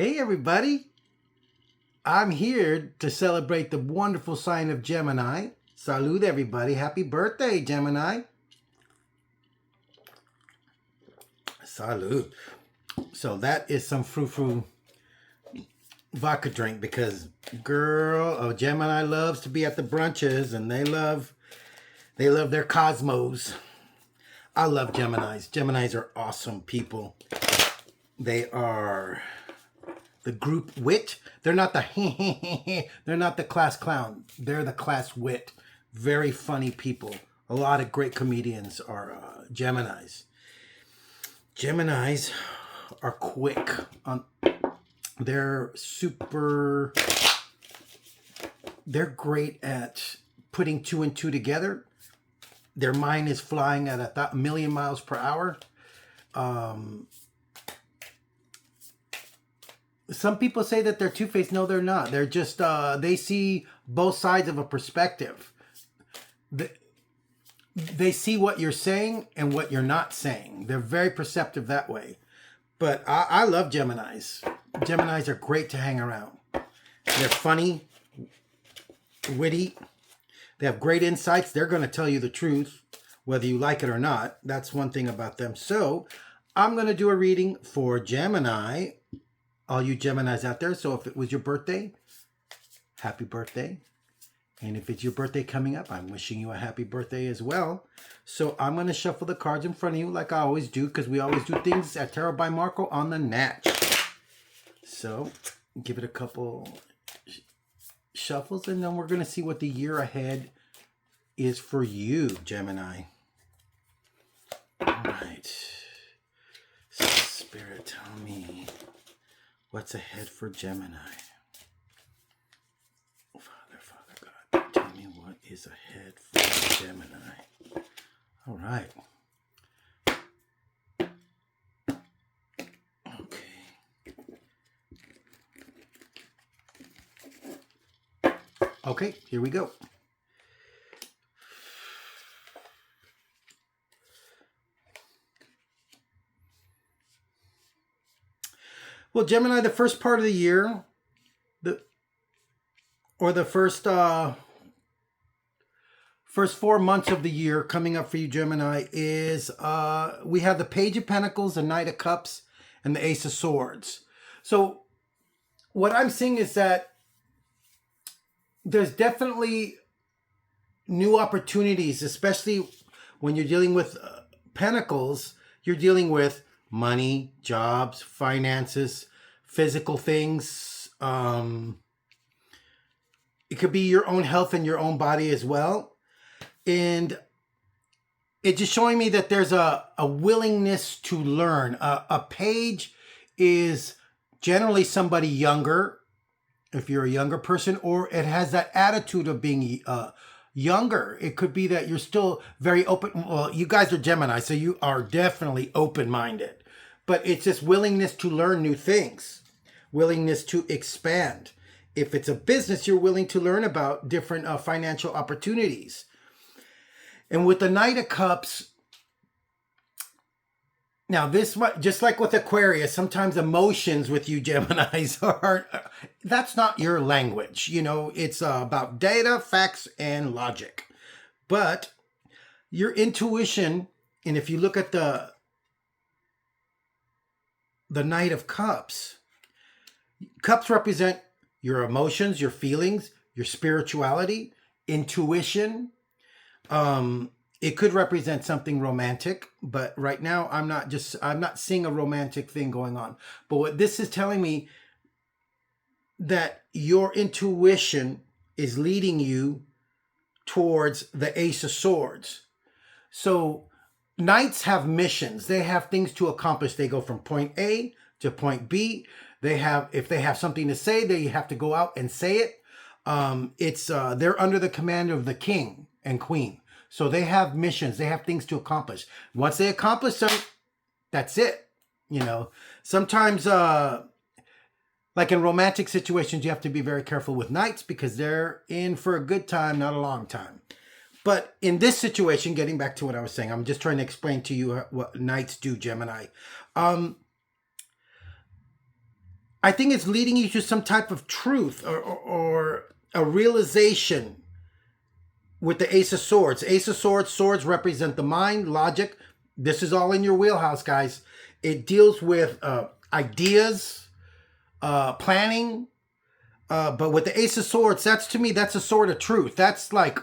Hey everybody, I'm here to celebrate the wonderful sign of Gemini. Salud everybody, happy birthday Gemini. Salud. So that is some frou-frou vodka drink because Gemini loves to be at the brunches and they love their cosmos. I love Geminis. Geminis are awesome people. They are the group wit. They're not the they're not the class clown. They're the class wit. Very funny people. A lot of great comedians are Geminis. Geminis are quick. They're great at putting two and two together. Their mind is flying at a million miles per hour. Some people say that they're two-faced. No, they're not. They're just, they see both sides of a perspective. They see what you're saying and what you're not saying. They're very perceptive that way. But I love Geminis. Geminis are great to hang around. They're funny, witty. They have great insights. They're going to tell you the truth, whether you like it or not. That's one thing about them. So I'm going to do a reading for Gemini. All you Geminis out there. So if it was your birthday, happy birthday. And if it's your birthday coming up, I'm wishing you a happy birthday as well. So I'm going to shuffle the cards in front of you like I always do, because we always do things at Tarot by Marco on the Natch. So give it a couple shuffles, and then we're going to see what the year ahead is for you, Gemini. All right. Spirit, tell me what's ahead for Gemini. Father God, tell me what is ahead for Gemini. All right. Okay, here we go. Well, Gemini, the first part of the year, the first 4 months of the year coming up for you, Gemini, is we have the Page of Pentacles, the Knight of Cups, and the Ace of Swords. So what I'm seeing is that there's definitely new opportunities, especially when you're dealing with Pentacles. You're dealing with money, jobs, finances, physical things. It could be your own health and your own body as well. And it's just showing me that there's a willingness to learn. A page is generally somebody younger, if you're a younger person, or it has that attitude of being younger. It could be that you're still very open. Well, you guys are Gemini, so you are definitely open-minded. But it's just willingness to learn new things, willingness to expand. If it's a business, you're willing to learn about different financial opportunities. And with the Knight of Cups, now this, just like with Aquarius, sometimes emotions with you Geminis are, that's not your language. You know, it's about data, facts, and logic. But your intuition, and if you look at the Knight of Cups, cups represent your emotions, your feelings, your spirituality, intuition. It could represent something romantic, but right now I'm not seeing a romantic thing going on. But what this is telling me, that your intuition is leading you towards the Ace of Swords. So Knights have missions. They have things to accomplish. They go from point A to point B. If they have something to say, they have to go out and say it. They're under the command of the king and queen. So they have missions. They have things to accomplish. Once they accomplish them, that's it. You know, sometimes, like in romantic situations, you have to be very careful with Knights because they're in for a good time, not a long time. But in this situation, getting back to what I was saying, I'm just trying to explain to you what Knights do, Gemini. I think it's leading you to some type of truth, or a realization with the Ace of Swords. Ace of Swords, swords represent the mind, logic. This is all in your wheelhouse, guys. It deals with ideas, planning. But with the Ace of Swords, that's, to me, that's a sword of truth. That's like,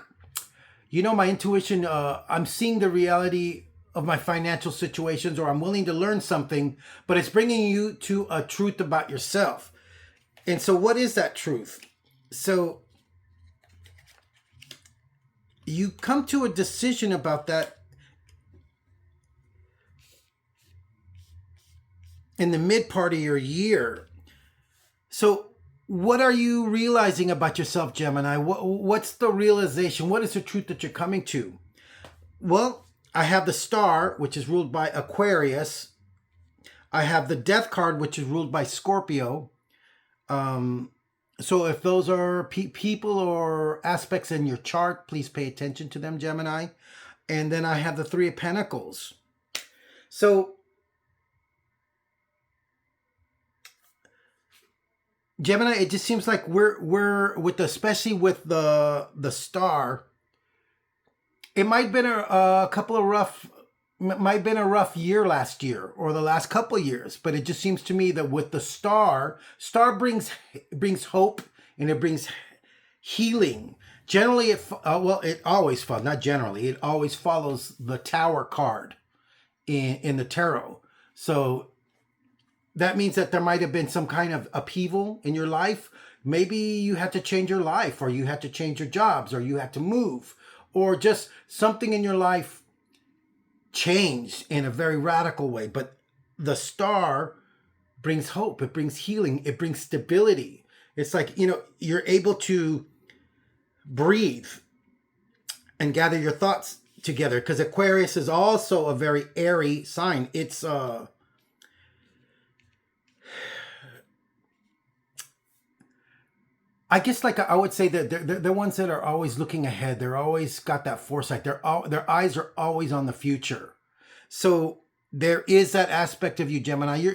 my intuition. I'm seeing the reality of my financial situations, or I'm willing to learn something, but it's bringing you to a truth about yourself. And so what is that truth? So you come to a decision about that in the mid part of your year. So what are you realizing about yourself, Gemini? What's the realization? What is the truth that you're coming to? Well, I have the Star, which is ruled by Aquarius. I have the Death card, which is ruled by Scorpio. So if those are people or aspects in your chart, please pay attention to them, Gemini. And then I have the Three of Pentacles. So Gemini, it just seems like we're with, especially with the Star. It might have been a couple of might have been a rough year last year, or the last couple of years, but it just seems to me that with the Star brings hope, and it brings healing. Generally, it always follows, not generally, it always follows the Tower card in the tarot. So that means that there might have been some kind of upheaval in your life. Maybe you had to change your life, or you had to change your jobs, or you had to move, or just something in your life changed in a very radical way. But the Star brings hope. It brings healing. It brings stability. It's like, you're able to breathe and gather your thoughts together, because Aquarius is also a very airy sign. It's I guess, like, I would say that they're ones that are always looking ahead. They're always got that foresight. Their eyes are always on the future. So there is that aspect of you, Gemini.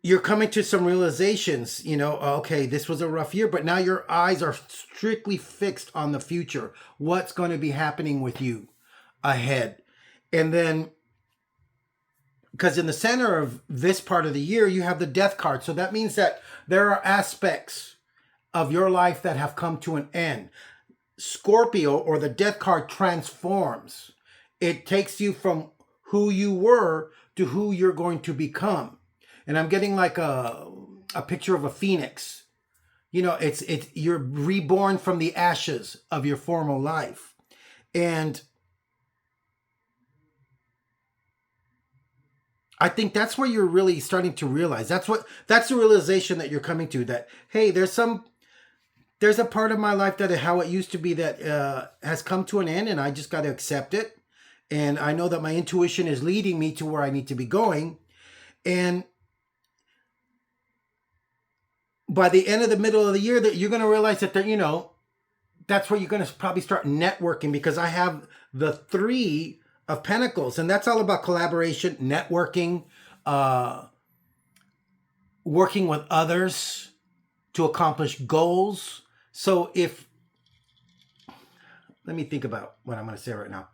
You're coming to some realizations. Okay, this was a rough year, but now your eyes are strictly fixed on the future. What's going to be happening with you ahead, and then, because in the center of this part of the year, you have the Death card. So that means that there are aspects of your life that have come to an end. Scorpio, or the Death card, transforms. It takes you from who you were to who you're going to become. And I'm getting like a picture of a phoenix. It's you're reborn from the ashes of your former life. And I think that's where you're really starting to realize. That's the realization that you're coming to, that, hey, there's a part of my life that how it used to be that has come to an end, and I just got to accept it. And I know that my intuition is leading me to where I need to be going. And by the end of the middle of the year, that you're going to realize that that's where you're going to probably start networking, because I have the Three of Pentacles, and that's all about collaboration, networking, working with others to accomplish goals. So let me think about what I'm going to say right now.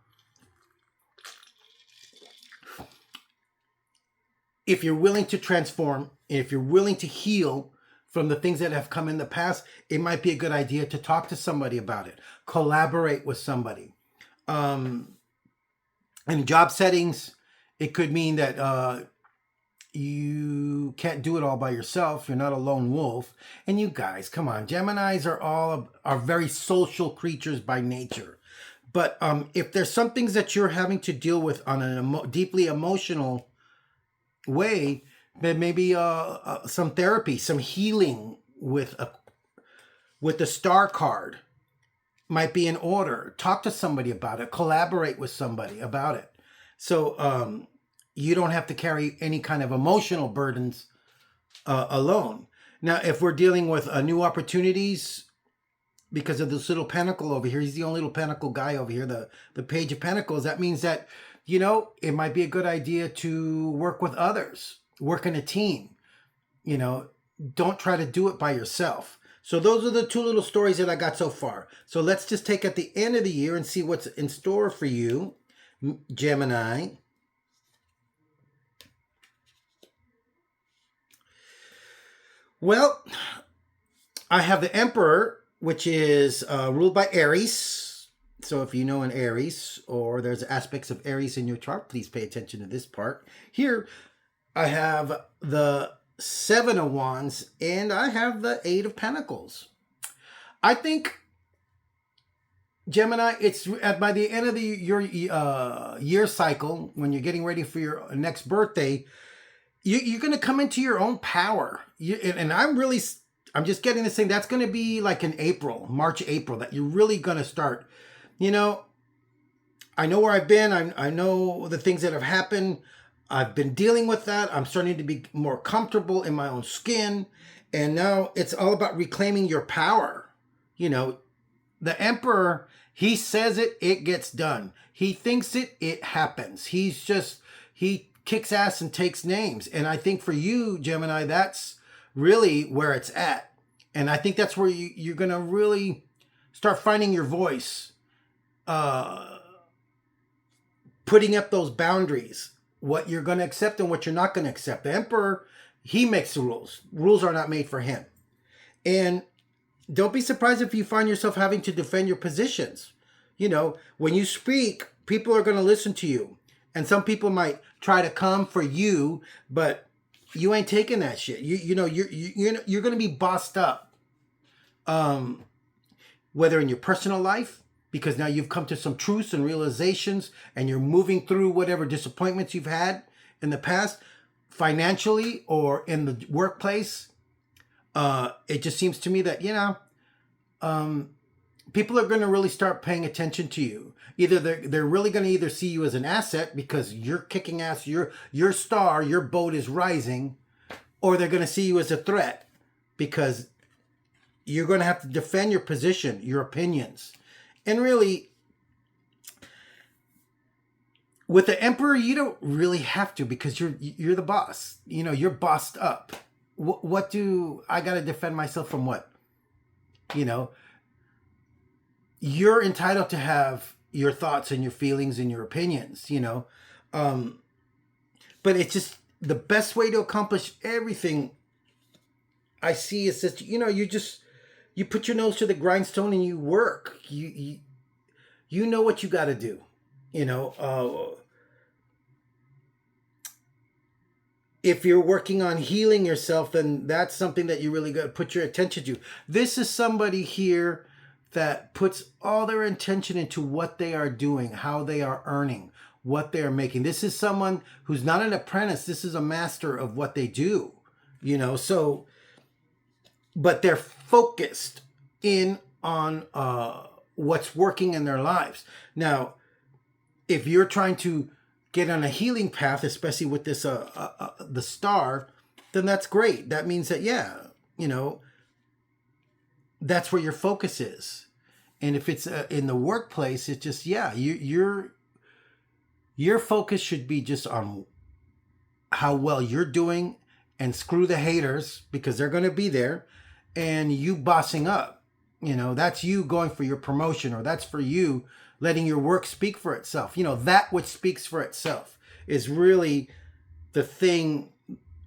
If you're willing to transform, if you're willing to heal from the things that have come in the past, it might be a good idea to talk to somebody about it, collaborate with somebody. In job settings, it could mean that you can't do it all by yourself. You're not a lone wolf. And you guys, come on, Geminis are very social creatures by nature. But if there's some things that you're having to deal with on a deeply emotional way, then maybe some therapy, some healing with the Star card might be in order. Talk to somebody about it. Collaborate with somebody about it. So you don't have to carry any kind of emotional burdens alone. Now, if we're dealing with new opportunities, because of this little pentacle over here, he's the only little pentacle guy over here, the Page of Pentacles, that means that, it might be a good idea to work with others. Work in a team. You know, don't try to do it by yourself. So those are the two little stories that I got so far. So let's just take at the end of the year and see what's in store for you, Gemini. Well, I have the Emperor, which is ruled by Aries. So if you know an Aries or there's aspects of Aries in your chart, please pay attention to this part. Here, I have the Seven of Wands and I have the Eight of Pentacles. I think, Gemini, it's by the end of your year cycle, when you're getting ready for your next birthday, you're going to come into your own power. And I'm just getting this thing. That's going to be like in April, March, April, that you're really going to start. You know, I know where I've been. I know the things that have happened. I've been dealing with that. I'm starting to be more comfortable in my own skin. And now it's all about reclaiming your power. You know, the Emperor, he says it, it gets done. He thinks it, it happens. He kicks ass and takes names. And I think for you, Gemini, that's really where it's at. And I think that's where you're going to really start finding your voice, putting up those boundaries, what you're going to accept and what you're not going to accept. The Emperor, he makes the rules. Rules are not made for him. And don't be surprised if you find yourself having to defend your positions. You know, when you speak, people are going to listen to you. And some people might try to come for you, but you ain't taking that shit. You're going to be bossed up. Whether in your personal life, because now you've come to some truths and realizations and you're moving through whatever disappointments you've had in the past, financially or in the workplace. It just seems to me that, people are going to really start paying attention to you. Either they're really going to either see you as an asset because you're kicking ass, your star, your boat is rising, or they're going to see you as a threat because you're going to have to defend your position, your opinions. And really, with the Emperor, you don't really have to because you're the boss. You know, you're bossed up. What do I got to defend myself from? What? You know, you're entitled to have your thoughts and your feelings and your opinions, but it's just the best way to accomplish everything I see is that, you put your nose to the grindstone and you work. You know what you got to do, if you're working on healing yourself, then that's something that you really got to put your attention to. This is somebody here that puts all their intention into what they are doing, how they are earning, what they are making. This is someone who's not an apprentice. This is a master of what they do, so, but they're focused in on what's working in their lives. Now, if you're trying to get on a healing path, especially with this the star, then that's great. That means that, that's where your focus is. And if it's in the workplace, it's just, your focus should be just on how well you're doing, and screw the haters because they're going to be there, and you bossing up. That's you going for your promotion, or that's for you letting your work speak for itself. That which speaks for itself is really the thing,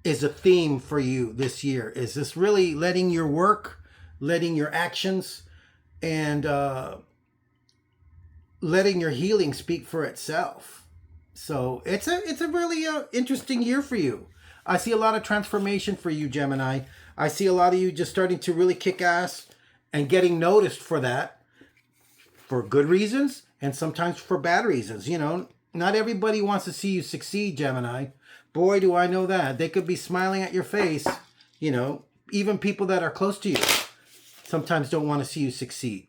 is a theme for you this year. Is this really letting your work, letting your actions, and letting your healing speak for itself. So it's a really interesting year for you. I see a lot of transformation for you, Gemini. I see a lot of you just starting to really kick ass and getting noticed for that, for good reasons and sometimes for bad reasons. Not everybody wants to see you succeed, Gemini. Boy, do I know that. They could be smiling at your face. Even people that are close to you sometimes don't want to see you succeed.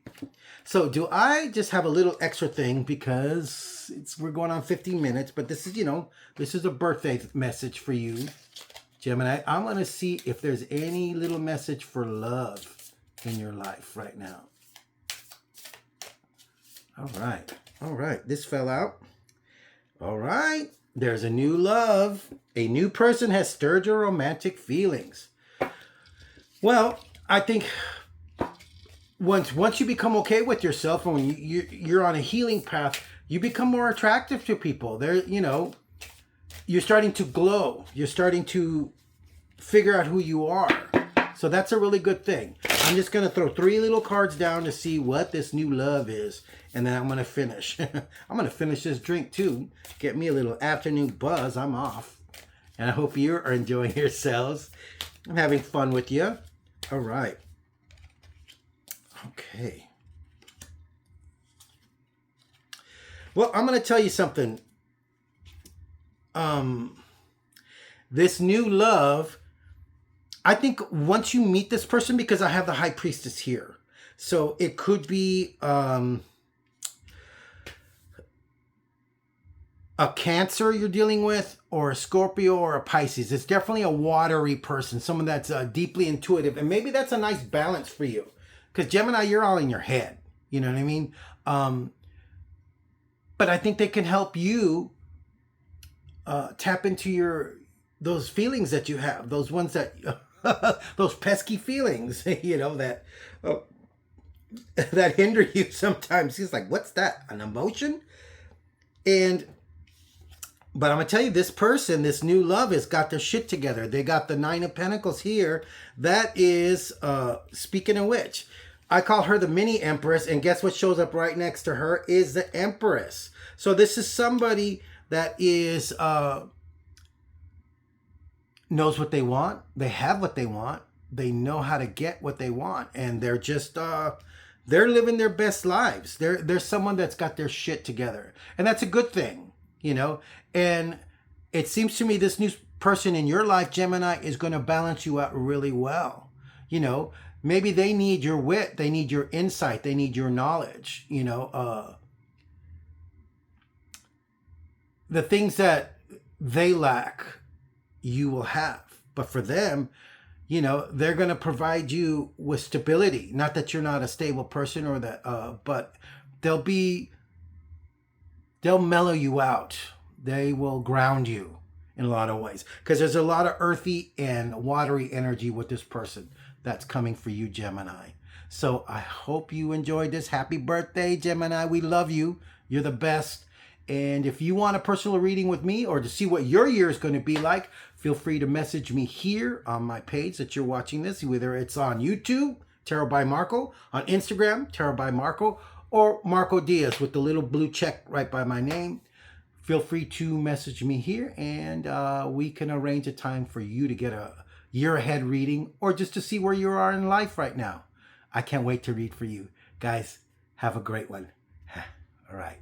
So do I just have a little extra thing because we're going on 15 minutes, but this is a birthday message for you, Gemini. I'm going to see if there's any little message for love in your life right now. All right. This fell out. All right. There's a new love. A new person has stirred your romantic feelings. Well, I think once you become okay with yourself, and when you're on a healing path, you become more attractive to people. You're starting to glow. You're starting to figure out who you are. So that's a really good thing. I'm just going to throw 3 little cards down to see what this new love is. And then I'm going to finish. I'm going to finish this drink too. Get me a little afternoon buzz. I'm off. And I hope you are enjoying yourselves. I'm having fun with you. All right. Okay. Well, I'm going to tell you something. This new love, I think once you meet this person, because I have the High Priestess here, so it could be a Cancer you're dealing with, or a Scorpio, or a Pisces. It's definitely a watery person, someone that's deeply intuitive, and maybe that's a nice balance for you, because Gemini, you're all in your head. You know what I mean? But I think they can help you tap into those feelings that you have, those ones that those pesky feelings, that that hinder you sometimes. He's like, what's that? An emotion? But I'm gonna tell you, this person, this new love, has got their shit together. They got the 9 of Pentacles here. That is, speaking of which, I call her the mini Empress, and guess what shows up right next to her is the Empress. So this is somebody that is knows what they want. They have what they want. They know how to get what they want, and they're just they're living their best lives. They're someone that's got their shit together, and that's a good thing, And it seems to me this new person in your life, Gemini, is going to balance you out really well. Maybe they need your wit, they need your insight, they need your knowledge. The things that they lack, you will have. But for them, they're going to provide you with stability. Not that you're not a stable person, or that, but they'll mellow you out. They will ground you in a lot of ways, because there's a lot of earthy and watery energy with this person that's coming for you, Gemini. So I hope you enjoyed this. Happy birthday, Gemini. We love you. You're the best. And if you want a personal reading with me, or to see what your year is going to be like, feel free to message me here on my page that you're watching this, whether it's on YouTube, Tarot by Marco, on Instagram, Tarot by Marco, or Marco Diaz with the little blue check right by my name. Feel free to message me here, and we can arrange a time for you to get a year ahead reading, or just to see where you are in life right now. I can't wait to read for you. Guys, have a great one. All right.